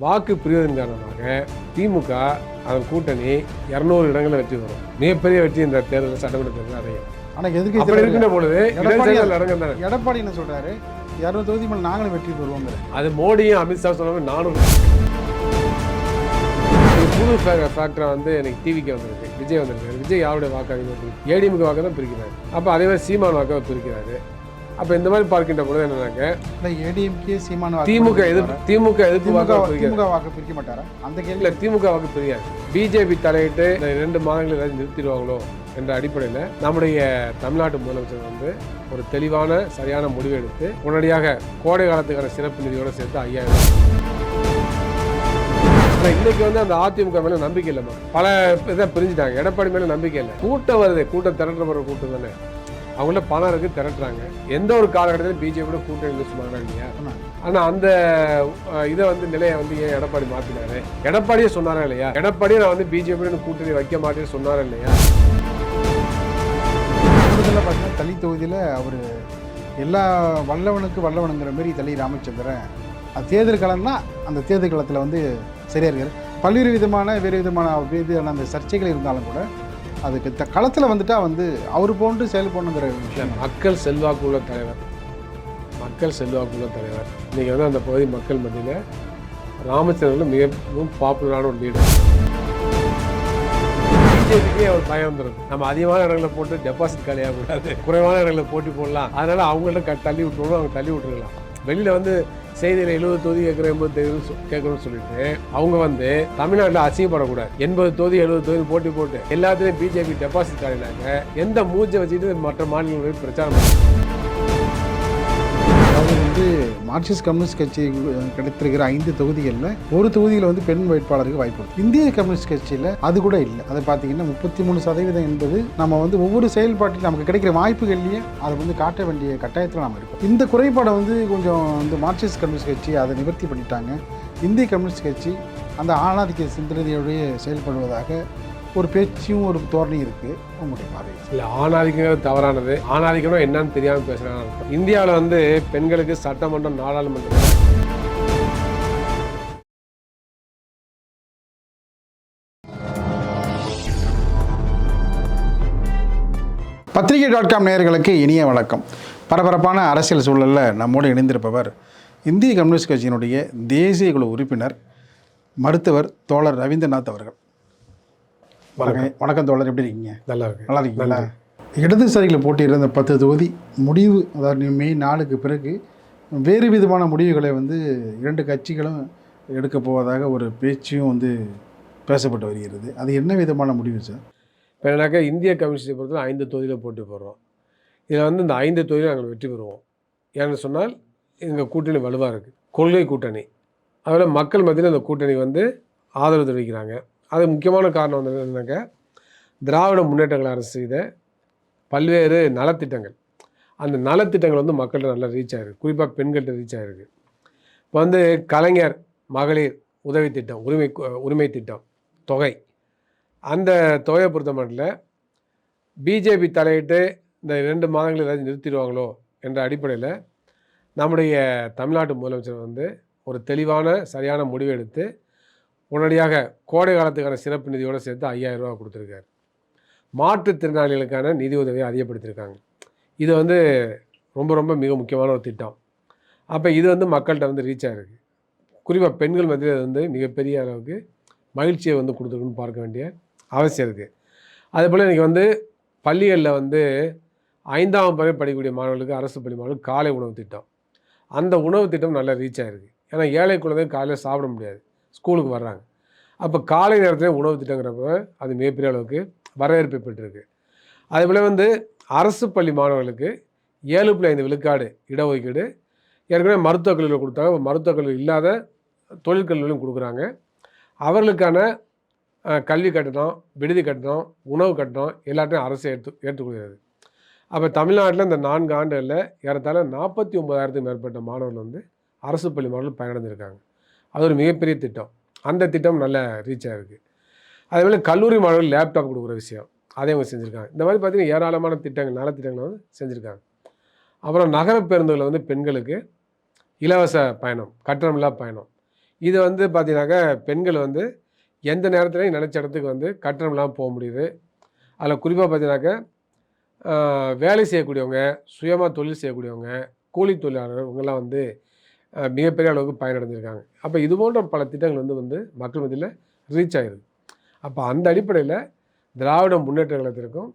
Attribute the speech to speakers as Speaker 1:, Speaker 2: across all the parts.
Speaker 1: வாக்கு பிரிவதன் காரணமாக திமுக அதன் கூட்டணி 200 இடங்களில் வெற்றி வரும். மிகப்பெரிய வெற்றி இந்த தேர்தல் சட்டமன்ற தேர்தல் அடையும்.
Speaker 2: ஆனால் எதுக்கு
Speaker 1: அப்படி இருக்கின்ற பொழுது
Speaker 2: எடப்பாடி என்ன சொல்றாரு, 200 தொகுதி மேலே நாங்களும் வெற்றி பெறுவோங்க.
Speaker 1: அது மோடியும் அமித்ஷா சொன்னாங்க. நானும் புது ஃபேக்டரை வந்து எனக்கு டிவிக்கு வந்திருக்கு, விஜய் வந்திருக்காரு. விஜய் யாருடைய வாக்கு அதிகமாக பிரிக்கும்? ஏடிஎம்கே வாக்கு தான் பிரிக்கிறாரு. அப்போ அதே மாதிரி சீமான் வாக்காக பிரிக்கிறாரு. அப்போ இந்த மாதிரி பார்க்கின்ற பொழுது என்னன்னாக்க
Speaker 2: ஏடிஎம்கே சீமான்
Speaker 1: திமுக எதிர்ப்பு
Speaker 2: வாக்கு பிரிக்க மாட்டாரா? அந்த கேள்வியில்
Speaker 1: திமுக வாக்கு பிரியாது. பிஜேபி தலையிட்டு 2 மாதங்களில் ஏதாவது நிறுத்திடுவாங்களோ என்ற அடிப்படையில் நம்முடைய தமிழ்நாட்டு முதலமைச்சர் வந்து ஒரு தெளிவான சரியான முடிவு எடுத்து உடனடியாக கோடை காலத்துக்கான சிறப்பு நிதியோடு சேர்த்து 5000. இன்னைக்கு வந்து அந்த அதிமுக மேல நம்பிக்கை இல்லை. பல இதை பிரிஞ்சுட்டாங்க. எடப்பாடி மேல நம்பிக்கை இல்லை. கூட்டம் வருது, கூட்டம் திரட்டுற கூட்டம் தானே. அவங்கள பணம் இருக்கு, திரட்டுறாங்க. எந்த ஒரு காலகட்டத்திலும் பிஜேபியோட கூட்டணி நிறுத்துவாங்க இல்லையா? ஆனா அந்த இதை வந்து நிலையை வந்து ஏன் எடப்பாடி மாத்தினாரு? எடப்பாடியே சொன்னாரா இல்லையா? எடப்பாடியே நான் வந்து பிஜேபியோட கூட்டணி வைக்க மாட்டேன்னு சொன்னாரா இல்லையா?
Speaker 2: பார்த்தீங்கன்னா தளி தொகுதியில் அவர் எல்லா வல்லவனுங்கிற மாதிரி தளி ராமச்சந்திரன் அது தேர்தல் காலம்னா அந்த தேர்தல் காலத்தில் வந்து சரியாக இருக்காரு. பல்வேறு விதமான அந்த சர்ச்சைகள் இருந்தாலும் கூட அதுக்கு களத்தில் வந்துட்டா வந்து அவர் போன்று செயல்படணுங்கிற விஷயம்.
Speaker 1: மக்கள் செல்வாக்குள்ள தலைவர், இன்னைக்கு வந்து அந்த பகுதி மக்கள் மத்தியில் ராமச்சந்திரன் மிகவும் பாப்புலரான ஒரு லீடர். பிஜேபிக்கே அவர் பயம் வந்துடும். நம்ம அதிகமான இடங்களில் போட்டு டெபாசிட் காலியாகக்கூடாது, குறைவான இடங்களில் போட்டி போடலாம், அதனால அவங்கள்ட்ட தள்ளி விட்டுருவோம். அவங்க தள்ளி விட்டுருக்கலாம். வெளியில் வந்து செய்தியில் 70 தொகுதி கேட்குறோம், 80 தொகுதி கேட்குறோம்னு சொல்லிட்டு அவங்க வந்து தமிழ்நாட்டில் அசிங்கப்படக்கூடாது. 80 தொகுதி 70 தொகுதி போட்டி போட்டு எல்லாத்துலேயும் பிஜேபி டெபாசிட் காலினாங்க. எந்த மூச்சை வச்சுட்டு மற்ற மாநிலங்களில் பிரச்சாரம் பண்ணுறாங்க.
Speaker 2: அது வந்து மார்க்சிஸ்ட் கம்யூனிஸ்ட் கட்சி கிடைத்திருக்கிற 5 தொகுதிகளில் ஒரு தொகுதியில் வந்து பெண் வேட்பாளருக்கு வாய்ப்பு. இந்திய கம்யூனிஸ்ட் கட்சியில் அது கூட இல்லை. அதை பார்த்தீங்கன்னா 33% என்பது நம்ம வந்து ஒவ்வொரு செயல்பாட்டில் நமக்கு கிடைக்கிற வாய்ப்புகள்லேயே அதை வந்து காட்ட வேண்டிய கட்டாயத்தில் நாம் இருக்கோம். இந்த குறைபாடை வந்து கொஞ்சம் இந்த மார்க்சிஸ்ட் கம்யூனிஸ்ட் கட்சி அதை நிவர்த்தி பண்ணிட்டாங்க. இந்திய கம்யூனிஸ்ட் கட்சி அந்த ஆணாதிக்க சிந்தனையோடைய செயல்படுவதாக ஒரு பேச்சும் ஒரு தோரணையும் இருக்குது. உங்களுடைய பார்வை
Speaker 1: இல்லை, ஆணாதிக்கம் தவறானது. ஆணாதிக்கம் என்னன்னு தெரியாமல் பேசுகிறாங்க. இந்தியாவில் வந்து பெண்களுக்கு சட்டமன்றம், நாடாளுமன்றம்
Speaker 2: பத்திரிகை.com நேயர்களுக்கு இனிய வணக்கம். பரபரப்பான அரசியல் சூழலில் நம்மோடு இணைந்திருப்பவர் இந்திய கம்யூனிஸ்ட் கட்சியினுடைய தேசிய குழு உறுப்பினர் மருத்துவர் தோழர் ரவீந்திரநாத் அவர்கள். வணக்கம் தோழர், எப்படி இருக்கீங்க?
Speaker 1: நல்லா
Speaker 2: இருக்கீங்களா? இடதுசாரிகளில் போட்டியிருந்த 10 தொகுதி முடிவு, அதாவது மே 4க்கு பிறகு வேறு விதமான முடிவுகளை வந்து 2 கட்சிகளும் எடுக்க போவதாக ஒரு பேச்சும் வந்து பேசப்பட்டு வருகிறது. அது என்ன விதமான முடிவு சார்?
Speaker 1: இப்போ என்னன்னாக்கா இந்திய கம்யூனிஸ்டை பொறுத்தவரை 5 தொகுதியில் போட்டி போடுறோம். இதில் வந்து இந்த 5 தொகுதியில் நாங்கள் வெற்றி பெறுவோம். ஏன்னு சொன்னால் எங்கள் கூட்டணி வலுவாக இருக்குது, கொள்கை கூட்டணி. அதில் மக்கள் மத்தியில் அந்த கூட்டணி வந்து ஆதரவு தெரிவிக்கிறாங்க. அது முக்கியமான காரணம் வந்து என்னன்னாக்கா திராவிட முன்னேற்ற கழக அரசு செய்த பல்வேறு நலத்திட்டங்கள். அந்த நலத்திட்டங்கள் வந்து மக்கள்கிட்ட நல்லா ரீச் ஆகிருக்கு, குறிப்பாக பெண்கள்கிட்ட ரீச் ஆகிருக்கு. இப்போ வந்து கலைஞர் மகளிர் உதவி திட்டம், உரிமை திட்டம் தொகை, அந்த தொகையை பொறுத்த மட்டும் பிஜேபி தலையிட்டு இந்த 2 மாதங்களில் ஏதாவது நிறுத்திடுவாங்களோ என்ற அடிப்படையில் நம்முடைய தமிழ்நாட்டு முதலமைச்சர் வந்து ஒரு தெளிவான சரியான முடிவு எடுத்து உடனடியாக கோடை காலத்துக்கான சிறப்பு நிதியோடு சேர்த்து 5000 ரூபா கொடுத்துருக்காரு. மாற்றுத்திறனாளிகளுக்கான நிதி உதவியை அதிகப்படுத்தியிருக்காங்க. இது வந்து ரொம்ப மிக முக்கியமான ஒரு திட்டம். அப்போ இது வந்து மக்கள்கிட்ட வந்து ரீச் ஆகிருக்கு. குறிப்பாக பெண்கள் மத்தியில் வந்து மிகப்பெரிய அளவுக்கு மகிழ்ச்சியை வந்து கொடுத்துருக்குன்னு பார்க்க வேண்டிய அவசியம் இருக்குது. அதுபோல் இன்றைக்கி வந்து பள்ளிகளில் வந்து 5ஆம் வரை படிக்கக்கூடிய மாணவர்களுக்கு, அரசு பள்ளி மாணவர்களுக்கு காலை உணவு திட்டம், அந்த உணவு திட்டம் நல்லா ரீச் ஆகிருக்கு. ஏன்னா ஏழை குழந்தைங்க காலையில் சாப்பிட முடியாது, ஸ்கூலுக்கு வர்றாங்க. அப்போ காலை நேரத்தில் உணவு திட்டங்கிறப்ப அது மிகப்பெரிய அளவுக்கு வரவேற்பை பெற்றிருக்கு. அதேபோல் வந்து அரசு பள்ளி மாணவர்களுக்கு 7.5 விழுக்காடு இடஒதுக்கீடு ஏற்கனவே மருத்துவக் கல்லூரியில் கொடுத்தாங்க. மருத்துவக் கல்லூரி இல்லாத தொழிற்கல்வியிலும் கொடுக்குறாங்க. அவர்களுக்கான கல்வி கட்டணம், விடுதி கட்டணம், உணவு கட்டணம் எல்லாத்தையும் அரசு ஏற்றுக்கொள்கிறது. அப்போ தமிழ்நாட்டில் இந்த 4 ஆண்டுகளில் ஏறத்தாழ 49,000க்கும் மேற்பட்ட மாணவர்கள் வந்து அரசு பள்ளி மாணவர்கள் பயனடைஞ்சிருக்காங்க. அது ஒரு மிகப்பெரிய திட்டம். அந்த திட்டம் நல்ல ரீச் ஆகிருக்கு. அதேபோல் கல்லூரி மாணவர்கள் லேப்டாப் கொடுக்குற விஷயம் அதே அவங்க செஞ்சுருக்காங்க. இந்த மாதிரி பார்த்திங்கன்னா ஏராளமான திட்டங்கள், நலத்திட்டங்களை வந்து செஞ்சுருக்காங்க. அப்புறம் நகர பேருந்துகளில் வந்து பெண்களுக்கு இலவச பயணம், கட்டணமில்லா பயணம், இது வந்து பார்த்தீங்கன்னாக்கா பெண்கள் வந்து எந்த நேரத்துலையும் நினச்ச இடத்துக்கு வந்து கட்டணம் இல்லாமல் போக முடியுது. அதில் குறிப்பாக பார்த்தீங்கன்னாக்கா வேலை செய்யக்கூடியவங்க, சுயமாக தொழில் செய்யக்கூடியவங்க, கூலி தொழிலாளர்கள் இவங்கெல்லாம் வந்து மிகப்பெரிய அளவுக்கு பயனடைஞ்சிருக்காங்க. அப்போ இது போன்ற பல திட்டங்கள் வந்து மக்கள் மத்தியில் ரீச் ஆகிருக்கு. அப்போ அந்த அடிப்படையில் திராவிட முன்னேற்ற கழகத்திற்கும்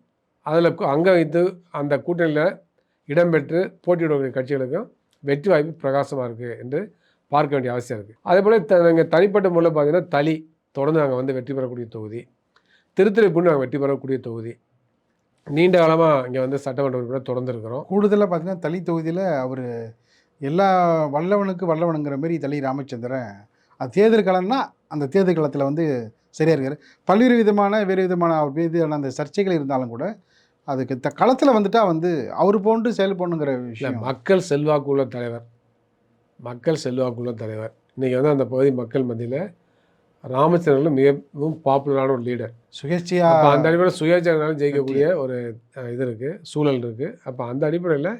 Speaker 1: அதில் அங்கே வைத்து அந்த கூட்டணியில் இடம்பெற்று போட்டியிடக்கூடிய கட்சிகளுக்கும் வெற்றி வாய்ப்பு பிரகாசமாக இருக்குது என்று பார்க்க வேண்டிய அவசியம் இருக்குது. அதேபோல் நாங்கள் தனிப்பட்ட முறையில் பார்த்தீங்கன்னா தொடர்ந்து நாங்கள் வந்து வெற்றி பெறக்கூடிய தொகுதி, திருத்துறைப்பூண்டி நாங்கள் வெற்றி பெறக்கூடிய தொகுதி. நீண்ட காலமாக இங்கே வந்து சட்டமன்ற உறுப்பினர் தொடர்ந்து இருக்கிறோம்.
Speaker 2: கூடுதலாக பார்த்தீங்கன்னா தளி தொகுதியில் அவர் எல்லா வல்லவனுக்கு வல்லவனுங்கிற மாரி தளி ராமச்சந்திரன் அது தேர்தல் காலம்னா அந்த தேர்தல் காலத்தில் வந்து சரியாக இருக்கார். பல்வேறு விதமான வேறு விதமான அவர் மீதான அந்த சர்ச்சைகள் இருந்தாலும் கூட அதுக்கு களத்தில் வந்துட்டால் வந்து அவர் போன்று செயல்படணுங்கிற விஷயம்.
Speaker 1: மக்கள் செல்வாக்குள்ள தலைவர், மக்கள் செல்வாக்குள்ள தலைவர். இன்றைக்கி வந்து அந்த பகுதி மக்கள் மத்தியில் ராமச்சந்திரன் மிகவும் பாப்புலரான ஒரு லீடர்.
Speaker 2: சுயேட்சையாக
Speaker 1: அப்போ அந்த அடிப்படையில் சுயேட்சையாலும் ஜெயிக்கக்கூடிய ஒரு இது இருக்குது, சூழல் இருக்குது. அப்போ அந்த அடிப்படையில்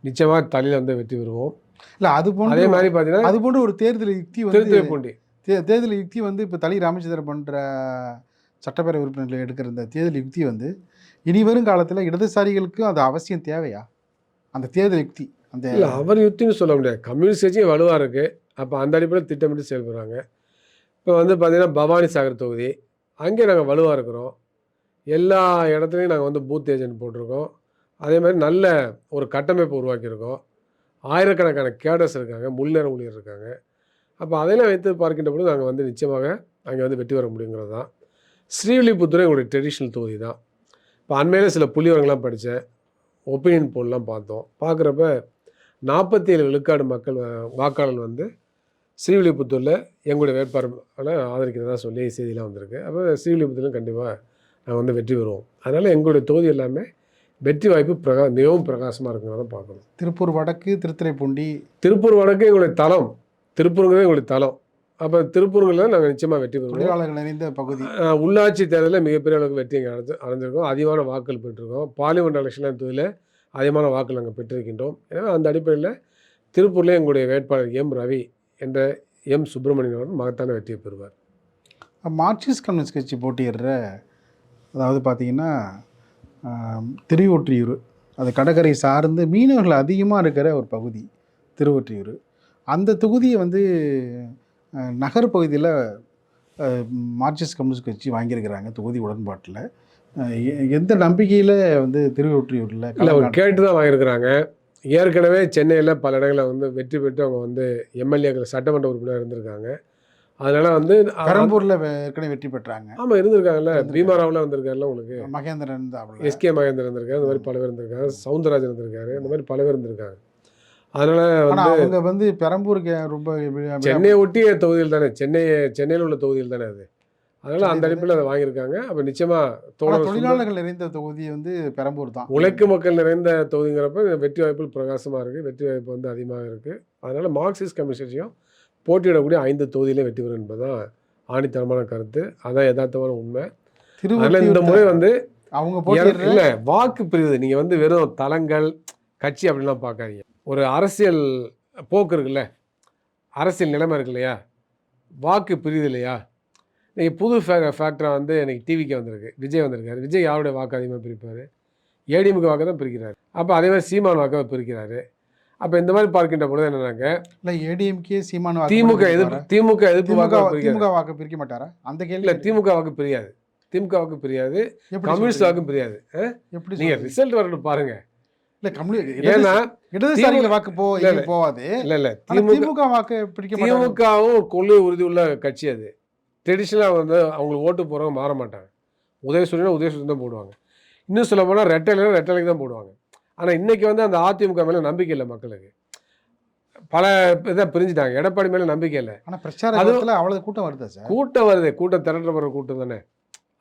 Speaker 1: நிச்சயமாக தலையில் வந்து வெற்றி பெறுவோம்.
Speaker 2: இல்லை அது போன்ற
Speaker 1: அதே மாதிரி பார்த்தீங்கன்னா
Speaker 2: அது போன்ற ஒரு தேர்தல் யுக்தி வந்து
Speaker 1: திருத்துறைப்பூண்டி
Speaker 2: தேர்தல் யுக்தி வந்து இப்போ தளி ராமச்சந்திரன் பண்ணுற சட்டப்பேரவை உறுப்பினர்கள் எடுக்கிற இந்த தேர்தல் யுக்தி வந்து இனி வரும் காலத்தில் இடதுசாரிகளுக்கு அது அவசியம் தேவையா? அந்த தேர்தல் யுக்தி அந்த
Speaker 1: இல்லை அவர் யுக்தின்னு சொல்ல முடியாது. கம்யூனிஸ்ட் கட்சியும் வலுவாக இருக்குது. அப்போ அந்த அடிப்படையில் திட்டமிட்டு செயல்படுறாங்க. இப்போ வந்து பார்த்திங்கன்னா பவானி சாகர் தொகுதி அங்கே நாங்கள் வலுவாக இருக்கிறோம். எல்லா இடத்துலையும் நாங்கள் வந்து பூத் ஏஜென்ட் போட்டிருக்கோம். அதே மாதிரி நல்ல ஒரு கட்டமைப்பு உருவாக்கியிருக்கோம். ஆயிரக்கணக்கான கேடர்ஸ் இருக்காங்க, முன்னேற ஊழியர் இருக்காங்க. அப்போ அதையெல்லாம் வைத்து பார்க்கின்ற பொழுது நாங்கள் வந்து நிச்சயமாக அங்கே வந்து வெற்றி பெற முடியுங்கிறது தான். ஸ்ரீவில்லிபுத்தூர் எங்களுடைய ட்ரெடிஷ்னல் தொகுதி தான். இப்போ அண்மையில் சில புள்ளிவரங்கள்லாம் படித்தேன், ஒப்பீனியன் போல்லாம் பார்த்தோம். பார்க்குறப்ப 47 விழுக்காடு மக்கள் வாக்காளர்கள் வந்து ஸ்ரீவில்லிபுத்தூரில் எங்களுடைய வேட்பாளரை ஆதரிக்கிறதா சொல்லி செய்தியெலாம் வந்திருக்கு. அப்போ ஸ்ரீவில்லிபுத்தூரிலும் கண்டிப்பாக நாங்கள் வந்து வெற்றி பெறுவோம். அதனால் எங்களுடைய தொகுதி எல்லாமே வெற்றி வாய்ப்பு மிகவும் பிரகாசமாக இருக்குங்கிறத பார்க்கணும்.
Speaker 2: திருப்பூர் வடக்கு, திருத்துறைப்பூண்டி.
Speaker 1: திருப்பூர் வடக்கு எங்களுடைய தளம், திருப்பூருங்கிறது எங்களுடைய தளம். அப்போ திருப்பூருங்களில் நாங்கள் நிச்சயமாக வெற்றி பெறுவோம்.
Speaker 2: தொழிலாளர்கள் நிறைந்த பகுதி.
Speaker 1: உள்ளாட்சி தேர்தலில் மிகப்பெரிய அளவுக்கு வெற்றி எங்கள் அடைஞ்சிருக்கோம். அதிகமான வாக்குகள் பெற்றிருக்கோம். பார்லிமெண்ட் எலெக்ஷன் தொகுதியில் அதிகமான வாக்குகள் நாங்கள் பெற்றிருக்கின்றோம். எனவே அந்த அடிப்படையில் திருப்பூரில் எங்களுடைய வேட்பாளர் எம் ரவி என்ற எம் சுப்பிரமணியன் அவர்கள் மகத்தான வெற்றியை பெறுவார்.
Speaker 2: மார்க்சிஸ்ட் கம்யூனிஸ்ட் கட்சி போட்டியிடுற அதாவது பார்த்திங்கன்னா திருவொற்றியூர், அது கடற்கரை சார்ந்து மீனவர்கள் அதிகமாக இருக்கிற ஒரு பகுதி திருவொற்றியூர். அந்த தொகுதியை வந்து நகர்பகுதியில் மார்க்சிஸ்ட் கம்யூனிஸ்ட் கட்சி வாங்கியிருக்கிறாங்க தொகுதி உடன்பாட்டில். எந்த நம்பிக்கையில் வந்து திருவொற்றியூரில்
Speaker 1: இல்லை கேட்டு தான் வாங்கியிருக்கிறாங்க. ஏற்கனவே சென்னையில் பல இடங்களில் வந்து வெற்றி பெற்று அவங்க வந்து எம்எல்ஏக்கள் சட்டமன்ற உறுப்பினர் இருந்திருக்காங்க. அதனால் வந்து
Speaker 2: பெரம்பூரில் ஏற்கனவே வெற்றி பெற்றாங்க.
Speaker 1: ஆமாம் இருந்திருக்காங்கல்ல, பீமாராவில் வந்திருக்காருல்ல, உங்களுக்கு
Speaker 2: மகேந்திரன்,
Speaker 1: எஸ்கே மகேந்திரன் இருந்திருக்காரு, இந்த மாதிரி பல பேர் இருந்திருக்காங்க, சவுந்தரராஜன் இருந்திருக்காரு, இந்த மாதிரி பல பேர் இருந்திருக்காங்க. அதனால் வந்து
Speaker 2: அவங்க வந்து பெரம்பூருக்கு ரொம்ப
Speaker 1: சென்னையை ஒட்டிய தொகுதியில் தானே, சென்னையில் உள்ள தொகுதியில் தானே அது. அதனால் அந்த அடிப்படையில் அதை வாங்கியிருக்காங்க. அப்போ நிச்சயமாக
Speaker 2: தொழிலாளர்கள் நிறைந்த தொகுதி வந்து பெரம்பூர் தான்.
Speaker 1: உழைக்கும் மக்கள் நிறைந்த தொகுதிங்கிறப்ப வெற்றி வாய்ப்புகள் பிரகாசமாக இருக்குது, வெற்றி வாய்ப்பு வந்து அதிகமாக இருக்குது. அதனால் மார்க்சிஸ்ட் கம்யூனிஸ்ட் கட்சியும் போட்டியிடக்கூடிய 5 தொகுதியிலே வெற்றி பெறும் என்பதுதான் ஆணித்தரமான கருத்து. அதான் யதார்த்தமான உண்மை. அதனால் இந்த முறை வந்து
Speaker 2: அவங்க
Speaker 1: இல்லை வாக்கு பிரிவு, நீங்கள் வந்து வெறும் தளங்கள் கட்சி அப்படின்லாம் பார்க்காதீங்க. ஒரு அரசியல் போக்கு இருக்குல்ல, அரசியல் நிலைமை இருக்கு இல்லையா, வாக்கு பிரிவு இல்லையா. நீங்கள் புது ஃபேக்டராக வந்து எனக்கு டிவிக்கு வந்திருக்கு, விஜய் வந்திருக்காரு. விஜய் யாருடைய வாக்கு அதிகமாக பிரிப்பார்? ஏடிஎம்கே வாக்கை தான் பிரிக்கிறார். அப்போ அதே மாதிரி சீமான் வாக்கை பிரிக்கிறாரு. அப்போ இந்த மாதிரி பார்க்கின்ற பொழுது என்னன்னாக்க,
Speaker 2: இல்லை ஏடிஎம்கே சீமான்
Speaker 1: திமுக எதிர்ப்பு
Speaker 2: வாக்கு பிரிக்க மாட்டாரா? அந்த கேள்வி
Speaker 1: இல்லை, திமுக வாக்கு பிரியாது, திமுக வாக்கு பிரியாது, கம்யூனிஸ்ட் வாக்கு பிரியாது.
Speaker 2: எப்படி
Speaker 1: நீங்கள் ரிசல்ட் வரணும் பாருங்க.
Speaker 2: இல்லை
Speaker 1: ஏன்னா
Speaker 2: இடதுசாரிகள் வாக்கு போவாது.
Speaker 1: இல்லை
Speaker 2: திமுக வாக்கு பிரிக்க மாட்டாங்க.
Speaker 1: திமுகவும் கொள்கை உறுதி உள்ள கட்சி. அது ட்ரெடிஷ்னலாக வந்து அவங்களுக்கு ஓட்டு போகிறவங்க மாற மாட்டாங்க. உதயசூரியன் தான் போடுவாங்க. இன்னும் சொல்ல போனால் ரெட்டலைக்கு தான் போடுவாங்க. ஆனால் இன்றைக்கி வந்து அந்த அதிமுக மேலே நம்பிக்கை இல்லை மக்களுக்கு. பல இதை பிரிஞ்சுட்டாங்க. எடப்பாடி மேலே நம்பிக்கை இல்லை.
Speaker 2: ஆனால் பிரச்சாரத்தில் அவ்வளோ கூட்டம் வருது சார்.
Speaker 1: கூட்டம் வருது, கூட்டம் திரட்டுற கூட்டம் தானே.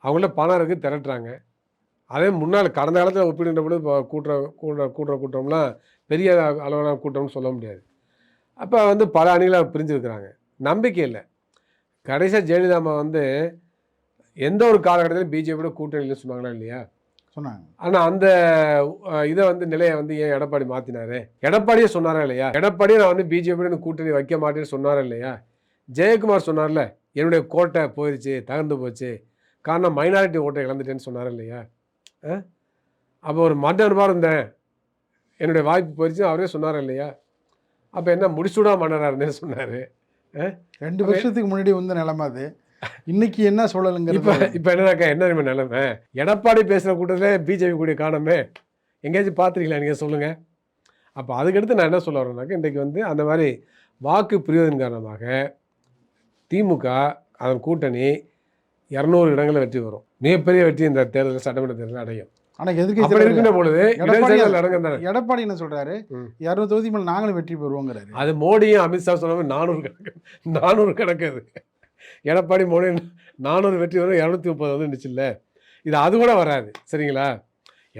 Speaker 1: அவங்கள பணம் இருக்குது, திரட்டுறாங்க. அதே முன்னால் கடந்த காலத்தில் ஒப்பிடுகின்ற பொழுது கூட்டம்லாம் பெரிய அளவான கூட்டம்னு சொல்ல முடியாது. அப்போ வந்து பல அணிகளாக பிரிஞ்சுருக்கிறாங்க, நம்பிக்கை இல்லை. கடைசியாக ஜெயலலிதா அம்மா வந்து எந்த ஒரு காலகட்டத்திலும் பிஜேபியோட கூட்டணியில் சொன்னாங்களா இல்லையா?
Speaker 2: சொன்னாங்க.
Speaker 1: ஆனால் அந்த இதை வந்து நிலையை வந்து ஏன் எடப்பாடி மாற்றினாரு? எடப்பாடியே சொன்னாரா இல்லையா? எடப்பாடியே நான் வந்து பிஜேபியோட கூட்டணி வைக்க மாட்டேன்னு சொன்னாரா இல்லையா? ஜெயக்குமார் சொன்னார்ல, என்னுடைய கோட்டை போயிடுச்சு, தகர்ந்து போச்சு, காரணம் மைனாரிட்டி ஓட்டை இழந்துட்டேன்னு சொன்னார் இல்லையா? அப்போ ஒரு மன்னர்மா இருந்தேன், என்னுடைய வாய்ப்பு போயிடுச்சு அவரே சொன்னார் இல்லையா? அப்போ என்ன முடிசூடா மன்னராக இருந்தேன்னு சொன்னார்.
Speaker 2: 2 வருஷத்துக்கு முன்னாடி வந்த நிலைமை அது. இன்னைக்கு என்ன சூழலுங்கிறது
Speaker 1: இப்போ என்னன்னாக்கா என்ன தெரியுமா நிலைமை? எடப்பாடி பேசுகிற கூட்டத்தில் பிஜேபி கூடிய காணமே, எங்கேயாச்சும் பார்த்துருக்கீங்களா நீங்கள் சொல்லுங்கள். அப்போ அதுக்கடுத்து நான் என்ன சொல்ல வரேன்னாக்கா, இன்றைக்கு வந்து அந்த மாதிரி வாக்கு பிரிவதன் காரணமாக திமுக அதன் கூட்டணி 200 இடங்களில் வெற்றி வரும். மிகப்பெரிய வெற்றி இந்த தேர்தல், சட்டமன்ற தேர்தல் அடையும்.
Speaker 2: ஆனால்
Speaker 1: அப்படி இருக்கின்ற பொழுது
Speaker 2: எடப்பாடி என்ன சொல்றாரு, 200 தொகுதி மேலே நாங்களும் வெற்றி பெறுவோங்கிறாரு.
Speaker 1: அது மோடியும் அமித்ஷா சொன்ன மாதிரி 400 கணக்கு. எடப்பாடி மோடி 400 வெற்றி வரும், 230 வந்து இருந்துச்சுல்ல. இது அது கூட வராது. சரிங்களா?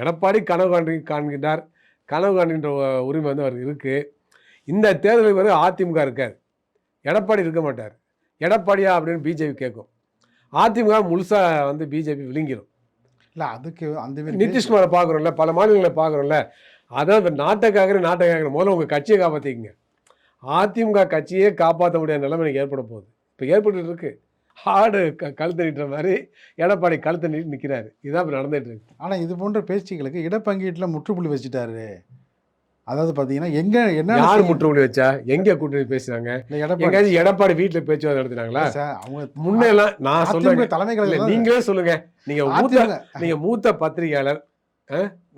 Speaker 1: எடப்பாடி கனவு காண்கின்றார், கனவு காண்கின்ற உரிமை வந்து அவருக்கு இருக்குது. இந்த தேர்தலுக்கு வந்து அதிமுக இருக்காது, எடப்பாடி இருக்க மாட்டார். எடப்பாடியா அப்படின்னு பிஜேபி கேட்கும். அதிமுக முழுசாக வந்து பிஜேபி விழுங்கிடும்.
Speaker 2: இல்லை அதுக்கு அந்த
Speaker 1: நிதிஷ்குமாரை பார்க்குறோம்ல, பல மாநிலங்களை பார்க்குறோம்ல. அதான் இப்போ நாட்டுக்காக முதல்ல உங்கள் கட்சியை காப்பாற்றிக்கிங்க. அதிமுக கட்சியே காப்பாற்ற முடியாத நிலைமை எனக்கு ஏற்பட போகுது. இப்போ ஏற்பட்டு இருக்கு. ஆடு கழுத்து நீட்டுற மாதிரி எடப்பாடி கழுத்தை நீட்டு நிற்கிறாரு. இதுதான் இப்போ நடந்துகிட்டு இருக்கு.
Speaker 2: ஆனால் இது போன்ற பேச்சுக்களுக்கு இடப்பங்கீட்டில் முற்றுப்புள்ளி வச்சுட்டாரு. அதாவது பார்த்தீங்கன்னா எங்கே என்ன
Speaker 1: யார் முற்றுப்புள்ளி வச்சா? எங்கே கூட்டணி பேசுறாங்க? எங்கேயாச்சும் எடப்பாடி வீட்டில் பேச்சுவார்த்தை நடத்தினாங்களா?
Speaker 2: அவங்க
Speaker 1: முன்னெல்லாம் நான் சொல்றேன்,
Speaker 2: தலைமைகள்
Speaker 1: நீங்களே சொல்லுங்க. நீங்க மூத்த பத்திரிகையாளர்,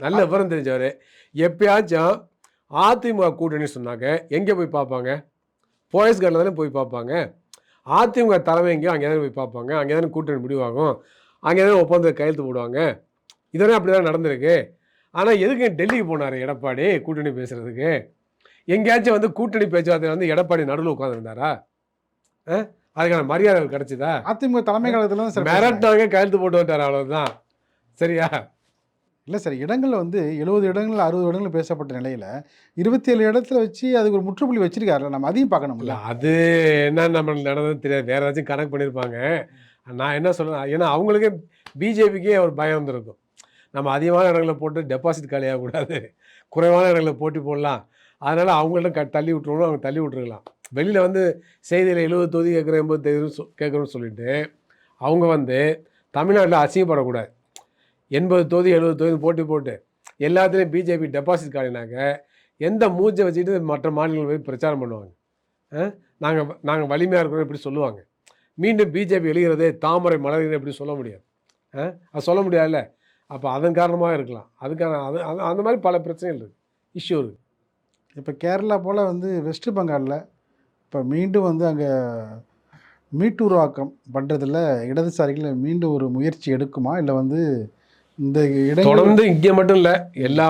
Speaker 1: நல்ல விவரம் தெரிஞ்சவர். எப்பயாச்சும் அதிமுக கூட்டணி சொன்னாங்க எங்கே போய் பார்ப்பாங்க? போயஸ் கார்டில் தானே போய் பார்ப்பாங்க. அதிமுக தலைமை எங்கேயோ அங்கே தானே போய் பார்ப்பாங்க. அங்கே தானே கூட்டணி முடிவாகும், அங்கே தானே ஒப்பந்தம் கையெழுத்து போடுவாங்க. இதெல்லாம் அப்படி தான் நடந்திருக்கு. ஆனால் எதுக்கு டெல்லிக்கு போனார் எடப்பாடி கூட்டணி பேசுகிறதுக்கு? எங்கேயாச்சும் வந்து கூட்டணி பேச்சுவார்த்தை வந்து எடப்பாடி நடுவில் உட்காந்துருந்தாரா? அதுக்கான மரியாதை கிடச்சிதா?
Speaker 2: அதிமுக தலைமை காலத்தில்
Speaker 1: மிரட்டாங்க, கையெழுத்து போட்டு வந்துட்டார், அவ்வளோதான். சரியா?
Speaker 2: இல்லை சார், இடங்களில் வந்து 70 இடங்கள் 60 இடங்கள் பேசப்பட்ட நிலையில் 27 இடத்துல வச்சு அதுக்கு ஒரு முற்றுப்புள்ளி வச்சிருக்காருல்ல, நம்ம அதையும் பார்க்கணும்ல.
Speaker 1: அது என்ன நம்மளுக்கு நடந்தது தெரியாது, வேறு ஏதாச்சும் கணக்கு பண்ணியிருப்பாங்க. நான் என்ன சொல்கிறேன், ஏன்னா அவங்களுக்கே பிஜேபிக்கே ஒரு பயம் வந்துருக்கும். நம்ம அதிகமான இடங்களில் போட்டு டெபாசிட் காலியாகக்கூடாது, குறைவான இடங்களில் போட்டி போடலாம், அதனால் அவங்கள்ட்ட தள்ளி விட்டுருவோம். அவங்க தள்ளி விட்டுருக்கலாம். வெளியில் வந்து செய்தியில் 70 தொகுதி கேட்குறோம், 80 தொகுதி கேட்குறோன்னு சொல்லிட்டு அவங்க வந்து தமிழ்நாட்டில் அசிங்கப்படக்கூடாது. 80 தொகுதி 70 தொகுதி போட்டி போட்டு எல்லாத்துலேயும் பிஜேபி டெபாசிட் காலினாக்க எந்த மூச்சை வச்சுட்டு மற்ற மாநிலங்கள் போய் பிரச்சாரம் பண்ணுவாங்க? நாங்கள் வலிமையாக இருக்கிறோம் இப்படி சொல்லுவாங்க. மீண்டும் பிஜேபி எழுகிறதே தாமரை மலர்கிறது எப்படி சொல்ல முடியாது? அது சொல்ல முடியாதுல்ல. அப்போ அதன் காரணமாக இருக்கலாம். அதுக்கான அந்த மாதிரி பல பிரச்சனைகள் இருக்குது, இஷ்யூ இருக்குது.
Speaker 2: இப்போ கேரளா போல் வந்து வெஸ்ட் பெங்காலில் இப்போ மீண்டும் வந்து அங்கே மீட்டுருவாக்கம் பண்ணுறதில் இடதுசாரிகள் மீண்டும் ஒரு முயற்சி எடுக்குமா, இல்லை வந்து இந்த இடம்
Speaker 1: தொடர்ந்து இங்கே மட்டும் இல்லை, எல்லா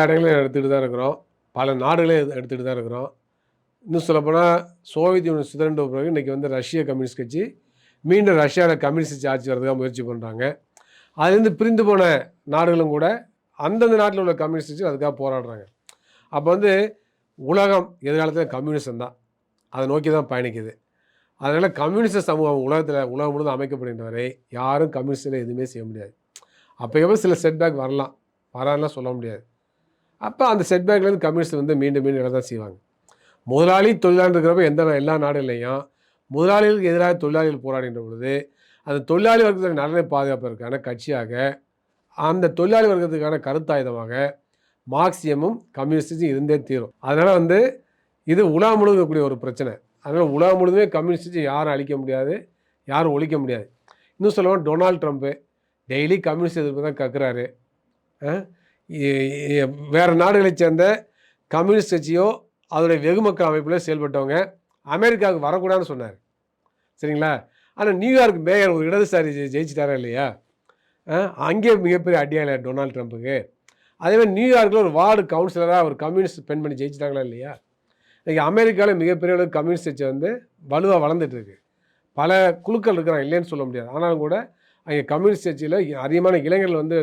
Speaker 1: இடங்களையும் எடுத்துகிட்டு தான் இருக்கிறோம், பல நாடுகளையும் எடுத்துகிட்டு தான் இருக்கிறோம். இன்னும் சொல்லப்போனால் சோவியத் யூனியன் சிதறண்ட பிறகு இன்றைக்கி வந்து ரஷ்ய கம்யூனிஸ்ட் கட்சி மீண்டும் ரஷ்யாவில் கம்யூனிஸ்ட் ஆட்சி வர்றதுக்காக முயற்சி பண்ணுறாங்க. அதுலேருந்து பிரிந்து போன நாடுகளும் கூட அந்தந்த நாட்டில் உள்ள கம்யூனிஸ்ட் கட்சி அதுக்காக போராடுறாங்க. அப்போ வந்து உலகம் எதிர்காலத்தில் கம்யூனிசம் தான், அதை நோக்கி தான் பயணிக்குது. அதனால் கம்யூனிஸ்ட் சமூகம் உலகம் முழுவதும் அமைக்கப்படுகின்ற வரை யாரும் கம்யூனிஸ்டில் எதுவுமே செய்ய முடியாது. அப்போ எவ்வளோ சில செட்பேக் வராலாம் சொல்ல முடியாது. அப்போ அந்த செட்பேக்லேருந்து கம்யூனிஸ்ட் வந்து மீண்டும் மீண்டும் தான் செய்வாங்க. முதலாளி தொழிலாளர் இருக்கிறப்ப எல்லா நாடுகளையும் முதலாளிகளுக்கு எதிராக தொழிலாளிகள் போராடுகின்ற பொழுது அந்த தொழிலாளி வர்க்கத்துக்கு நலனை பாதுகாப்பதற்கான கட்சியாக, அந்த தொழிலாளி வர்க்கத்துக்கான கருத்தாயுதமாக மார்க்சியமும் கம்யூனிஸ்டும் இருந்தே தீரும். அதனால் வந்து இது உலகம் முழுவதும் இருக்கக்கூடிய ஒரு பிரச்சனை. அதனால் உலகம் முழுவதுமே கம்யூனிஸ்ட் யாரும் அழிக்க முடியாது, யாரும் ஒழிக்க முடியாது. இன்னும் சொல்லுவோம், டொனால்ட் ட்ரம்ப்பு டெய்லி கம்யூனிஸ்ட் எதிர்ப்பு தான் கற்கிறாரு. வேறு நாடுகளை சேர்ந்த கம்யூனிஸ்ட் கட்சியோ அதோடைய வெகுமக்கள் அமைப்பில் செயல்பட்டவங்க அமெரிக்காவுக்கு வரக்கூடாதுன்னு சொன்னார். சரிங்களா? ஆனால் நியூயார்க் மேயர் ஒரு இடதுசாரி ஜெயிச்சிட்டாரா இல்லையா? அங்கே மிகப்பெரிய அடியாள டொனால்ட் ட்ரம்ப்புக்கு. அதேமாதிரி நியூயார்க்கில் ஒரு வார்டு கவுன்சிலராக ஒரு கம்யூனிஸ்ட் பெண்மணி ஜெயிச்சிட்டாங்களா இல்லையா? இன்றைக்கி அமெரிக்காவில் மிகப்பெரிய அளவு கம்யூனிஸ்ட் கட்சி வந்து வலுவாக வளர்ந்துட்டுருக்கு. பல குழுக்கள் இருக்கிறாங்க, இல்லைன்னு சொல்ல முடியாது. ஆனாலும் கூட அங்கே கம்யூனிஸ்ட் கட்சியில் அதிகமான இளைஞர்கள் வந்து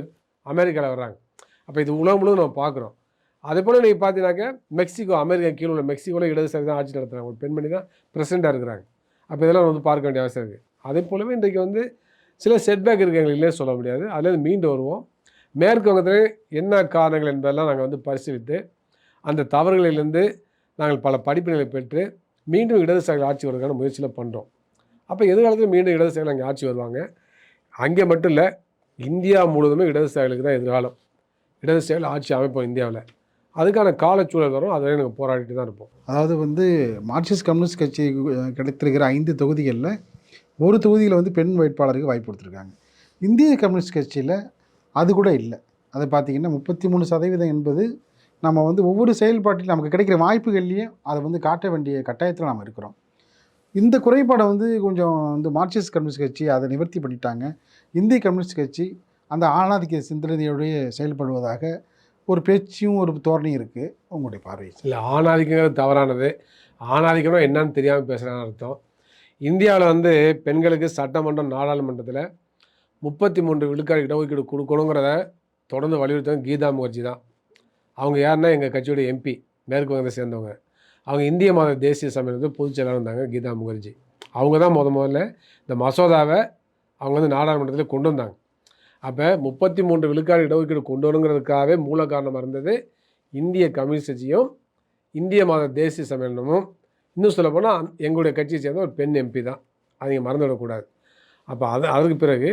Speaker 1: அமெரிக்காவில் வர்றாங்க. அப்போ இது உலகம் முழுவதும் நம்ம பார்க்குறோம். அதே போல் நீங்கள் பார்த்தீங்கன்னாக்கா மெக்சிகோ, அமெரிக்கா கீழே உள்ள மெக்சிகோவில் இடதுசாரி தான் ஆட்சி நடத்துகிறாங்க, ஒரு பெண்மணி தான் பிரசிடெண்ட்டாக இருக்கிறாங்க. அப்போ இதெல்லாம் வந்து பார்க்க வேண்டிய அவசியம் இருக்குது. அதே போலவே இன்றைக்கு வந்து சில செட்பேக் இருக்காங்க, இல்லைன்னு சொல்ல முடியாது. அதுலேருந்து மீண்டு வருவோம். மேற்கு வங்கத்தில் என்ன காரணங்கள் என்பதெல்லாம் நாங்கள் வந்து பரிசீலித்து அந்த தவறுகளிலிருந்து நாங்கள் பல படிப்பினைகளை பெற்று மீண்டும் இடதுசாரிகள் ஆட்சி வருவதற்கான முயற்சியில் பண்ணுறோம். அப்போ எதிர்காலத்தில் மீண்டும் இடதுசாரிகள் அங்கே ஆட்சி வருவாங்க. அங்கே மட்டும் இல்லை, இந்தியா முழுவதுமே இடதுசாரிகளுக்கு தான் எதிர்காலம். இடதுசாரிகள் ஆட்சி அமைப்போம் இந்தியாவில். அதுக்கான காலச்சூழல் வரும். அதை நாங்கள் போராடிட்டு தான் இருப்போம்.
Speaker 2: அதாவது வந்து மார்க்சிஸ்ட் கம்யூனிஸ்ட் கட்சி கிடைத்திருக்கிற 5 தொகுதிகளில் ஒரு தொகுதியில் வந்து பெண் வேட்பாளருக்கு வாய்ப்பு கொடுத்துருக்காங்க. இந்திய கம்யூனிஸ்ட் கட்சியில் அது கூட இல்லை. அதை பார்த்திங்கன்னா 33% என்பது நம்ம வந்து ஒவ்வொரு செயல்பாட்டிலும் நமக்கு கிடைக்கிற வாய்ப்புகள்லேயும் அதை வந்து காட்ட வேண்டிய கட்டாயத்தில் நாம் இருக்கிறோம். இந்த குறைபாடை வந்து கொஞ்சம் வந்து மார்க்சிஸ்ட் கம்யூனிஸ்ட் கட்சி அதை நிவர்த்தி பண்ணிட்டாங்க. இந்திய கம்யூனிஸ்ட் கட்சி அந்த ஆணாதிக்க சிந்தனையோடைய செயல்படுவதாக ஒரு பேச்சும் ஒரு தோரணையும் இருக்குது. உங்களுடைய பார்வை?
Speaker 1: இல்லை, ஆணாதிக்கங்கிறது தவறானது. ஆணாதிக்கம்னா என்னன்னு தெரியாமல் பேசுகிறான்னு அர்த்தம். இந்தியாவில் வந்து பெண்களுக்கு சட்டமன்றம் நாடாளுமன்றத்தில் 33 விழுக்காடு இடஒதுக்கீடு கொடுக்கணுங்கிறத தொடர்ந்து வலியுறுத்தவங்க கீதா முகர்ஜி தான். அவங்க யாருன்னா எங்கள் கட்சியோட எம்பி, மேற்கு வங்கத்தை சேர்ந்தவங்க. அவங்க இந்திய மாத தேசிய சம்மேளனத்தில் பொதுச் செயலாளர் இருந்தாங்க கீதா முகர்ஜி. அவங்க தான் முதல்ல இந்த மசோதாவை அவங்க வந்து நாடாளுமன்றத்தில் கொண்டு வந்தாங்க. அப்போ 33 விழுக்காடு இடஒதுக்கீடு கொண்டு வரணுங்கிறதுக்காகவே மூல காரணமாக இருந்தது இந்திய கம்யூனிஸ்ட் கட்சியும் இந்திய மாத தேசிய சம்மேளனமும். இன்னும் சொல்லப்போனால் எங்களுடைய கட்சியை சேர்ந்த ஒரு பெண் எம்பி தான். அதை நீங்கள் மறந்துவிடக்கூடாது. அப்போ அதுக்கு பிறகு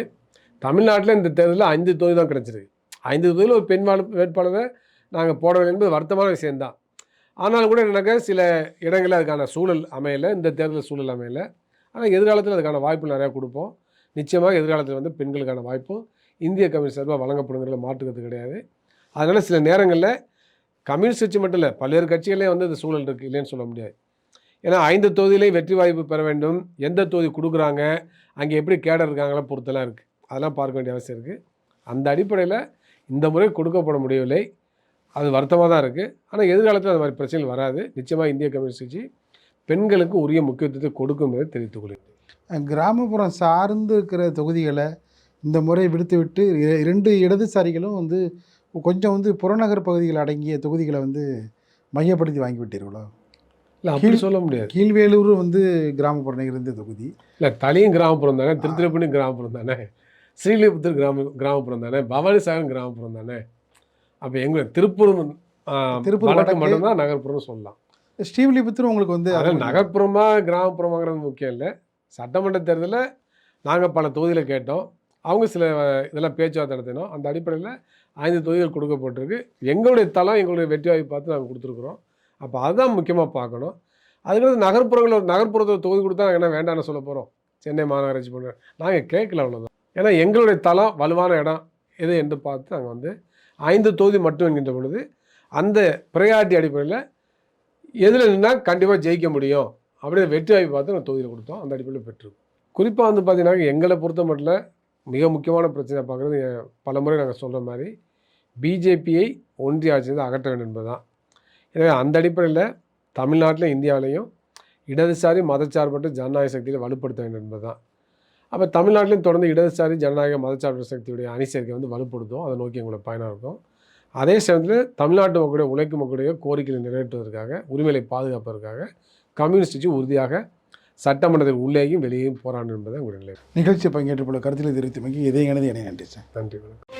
Speaker 1: தமிழ்நாட்டில் இந்த தேர்தலில் 5 தொகுதி தான் கிடச்சிருக்கு. 5 தொகுதியில் ஒரு பெண் வேட்பாளரை நாங்கள் போடவில்லை என்பது வருத்தமான விஷயம்தான். ஆனாலும் கூட எனக்கு சில இடங்களில் அதுக்கான சூழல் அமையலை, இந்த தேர்தல் சூழல் அமையலை. ஆனால் எதிர்காலத்தில் அதுக்கான வாய்ப்பு நிறையா கொடுப்போம். நிச்சயமாக எதிர்காலத்தில் வந்து பெண்களுக்கான வாய்ப்பும் இந்திய கம்யூனிஸ்ட் சார்பாக வழங்கப்படுங்கிறத மாற்றுக்கிறது கிடையாது. அதனால் சில நேரங்களில் கம்யூனிஸ்ட் கட்சி மட்டும் இல்லை, பல்வேறு கட்சிகளே வந்து இந்த சூழல் இருக்குது, இல்லைன்னு சொல்ல முடியாது. ஏன்னா 5 தொகுதியிலையும் வெற்றி வாய்ப்பு பெற வேண்டும். எந்த தொகுதி கொடுக்குறாங்க, அங்கே எப்படி கேடர் இருக்காங்களா பொறுத்தெல்லாம் இருக்குது. அதெல்லாம் பார்க்க வேண்டிய அவசியம் இருக்குது. அந்த அடிப்படையில் இந்த முறை கொடுக்கப்பட முடியவில்லை. அது வருத்தமாக தான் இருக்குது. ஆனால் எதிர்காலத்தில் அது மாதிரி பிரச்சனைகள் வராது. நிச்சயமாக இந்திய கம்யூனிஸ்ட் கட்சி பெண்களுக்கு உரிய முக்கியத்துவத்தை கொடுக்கும் என்பதை தெரிவித்துக் கொள்கிறேன்.
Speaker 2: கிராமப்புறம் சார்ந்து இருக்கிற தொகுதிகளை இந்த முறை விடுத்துவிட்டு 2 இடதுசாரிகளும் வந்து கொஞ்சம் வந்து புறநகர் பகுதிகள் அடங்கிய தொகுதிகளை வந்து மையப்படுத்தி வாங்கிவிட்டீர்களோ?
Speaker 1: இல்லை, அப்படி சொல்ல முடியாது.
Speaker 2: கீழ்வேலூர் வந்து கிராமப்புறம் இருந்த தொகுதி
Speaker 1: இல்லை, தலையும் கிராமப்புறம் தானே, திருத்திரப்பள்ளி கிராமப்புறம் தானே, ஸ்ரீலிபுத்தூர் கிராமப்புறம் தானே, பவானிசாகர் கிராமப்புறம் தானே. அப்போ எங்களுக்கு திருப்பூர் வடக்கு மட்டும்தான் நகர்ப்புறம்னு சொல்லலாம்.
Speaker 2: ஸ்ரீவில்லிபுத்தூர் உங்களுக்கு வந்து
Speaker 1: அதனால் நகர்ப்புறமாக கிராமப்புறமாங்கிறது முக்கியம் இல்லை. சட்டமன்ற தேர்தலில் நாங்கள் பல தொகுதியில் கேட்டோம். அவங்க சில இதெல்லாம் பேச்சுவார்த்தை நடத்தினோம். அந்த அடிப்படையில் 5 தொகுதிகள் கொடுக்கப்பட்டிருக்கு. எங்களுடைய தளம் எங்களுடைய வெற்றி வாய்ப்பு பார்த்து நாங்கள் கொடுத்துருக்குறோம். அப்போ அதுதான் முக்கியமாக பார்க்கணும். அதுக்கு நகர்ப்புறத்தில் தொகுதி கொடுத்தா நாங்கள் என்ன வேண்டாம்னு சொல்ல போகிறோம்? சென்னை மாநகராட்சி போன்ற நாங்கள் கேட்கல, அவ்வளோதான். ஏன்னா எங்களுடைய தளம் வலுவான இடம் எது என்று பார்த்து நாங்கள் வந்து 5 தொகுதி மட்டும் என்கின்ற பொழுது அந்த ப்ரையாரிட்டி அடிப்படையில் எதில் நின்னால் கண்டிப்பாக ஜெயிக்க முடியும் அப்படியே வெற்றி வாய்ப்பு பார்த்து நாங்கள் தொகுதியில் கொடுத்தோம். அந்த அடிப்படையில் பெற்றிருக்கோம். குறிப்பாக வந்து பார்த்தீங்கன்னா எங்களை பொறுத்த மட்டும் மிக முக்கியமான பிரச்சனை பார்க்குறது, பல முறை நாங்கள் சொல்கிற மாதிரி பிஜேபியை ஒன்றிய ஆட்சியிலிருந்து அகற்ற வேண்டும் என்பது தான். எனவே அந்த அடிப்படையில் தமிழ்நாட்டில் இந்தியாவிலையும் இடதுசாரி மதச்சார்பற்ற ஜனநாயக சக்தியை வலுப்படுத்த வேண்டும் என்பது தான். அப்போ தமிழ்நாட்டிலையும் தொடர்ந்து இடதுசாரி ஜனநாயக மதச்சார்பற்ற சக்தியுடைய அணி சேர்க்கை வந்து வலுப்படுத்தும். அதை நோக்கி எங்களோட பயணம் இருக்கும். அதே சமயத்தில் தமிழ்நாட்டு மக்களுடைய உழைக்கும் மக்களுடைய கோரிக்கைகளை நிறைவேற்றுவதற்காக, உரிமைகளை பாதுகாப்பதற்காக கம்யூனிஸ்ட் கட்சி உறுதியாக சட்டமன்றத்தில் உள்ளேயும் வெளியேயும் போராடும் என்பதை உங்களுடைய நிலை.
Speaker 2: நிகழ்ச்சி பங்கேற்றுள்ள கருத்தில் தெரிவித்தமைக்கு இதே எனது நன்றி சார்.
Speaker 1: நன்றி, வணக்கம்.